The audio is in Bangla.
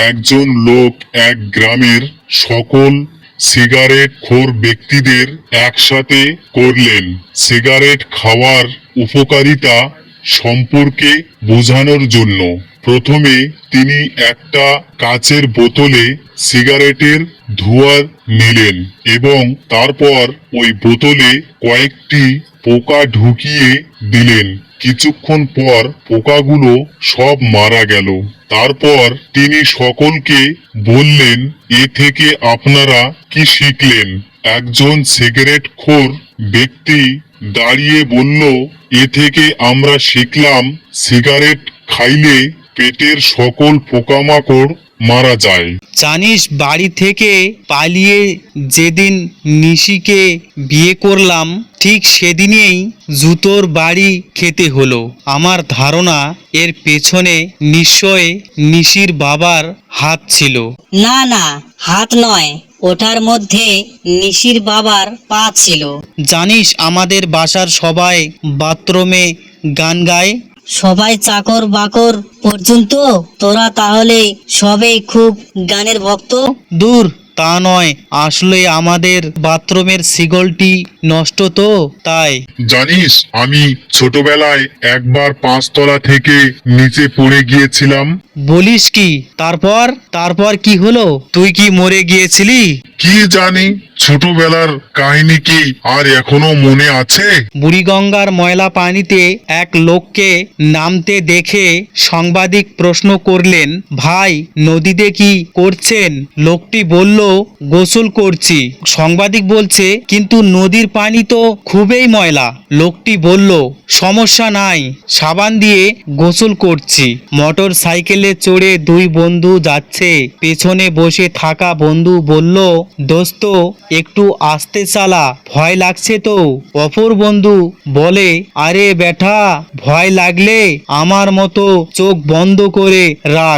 একজন লোক এক গ্রামের সকল সিগারেট খোর ব্যক্তিদের একসাথে করলেন সিগারেট খাওয়ার উপকারিতা সম্পর্কে বোঝানোর জন্য। প্রথমে তিনি একটা কাচের বোতলে সিগারেটের ধোঁয়া নিলেন এবং তারপর ওই বোতলে কয়েকটি পোকা ঢুকিয়ে দিলেন। কিছুক্ষণ পর পোকাগুলো সব মারা গেল। তারপর তিনি সকলকে বললেন, এ থেকে আপনারা কি শিখলেন? একজন সিগারেট খোর ব্যক্তি দাঁড়িয়ে বলল, এ থেকে আমরা শিখলাম সিগারেট খাইলে পেটের সকল পোকামাকড় মারা যায়। জানিস, বাড়ি থেকে পালিয়ে যেদিন নিশিকে বিয়ে করলাম ঠিক সেদিনেই জুতোর বাড়ি খেতে হলো। আমার ধারণা এর পেছনে নিশ্চয় নিশির বাবার হাত ছিল। না না, হাত নয়, ওটার মধ্যে নিশির বাবার পা ছিল। জানিস, আমাদের বাসার সবাই বাথরুমে গান গায়। সবাই চাকর বাকর পর্যন্ত? তোরা তাহলে সবাই খুব গানের ভক্ত? দূর, তা নয়, আসলে আমাদের বাথরুমের শিকলটি নষ্ট তো তাই। জানিস, আমি ছোটবেলায় একবার 5 তলা থেকে নিচে পড়ে গিয়েছিলাম। বলিস কি? তারপর কি হলো? তুই কি মরে গিয়েছিলি? কি জানি, ছোটবেলার কাহিনী কি আর এখনো মনে আছে? বুড়িগঙ্গার ময়লা পানিতে এক লোককে নামতে দেখে সাংবাদিক প্রশ্ন করলেন, ভাই, নদীতে কি করছেন? লোকটি বলল, গোসল করছি। সাংবাদিক বলছে, কিন্তু নদীর পানি তো খুবই ময়লা। লোকটি বলল, সমস্যা নাই, সাবান দিয়ে গোসল করছি। মোটর সাইকেলে চড়ে দুই বন্ধু যাচ্ছে। পেছনে বসে থাকা বন্ধু বলল, দোস্ত, একটু আস্তে চালা, ভয় লাগছে তো। অপর বন্ধু বলে, আরে বেটা, ভয় লাগলে আমার মতো চোখ বন্ধ করে রাখ।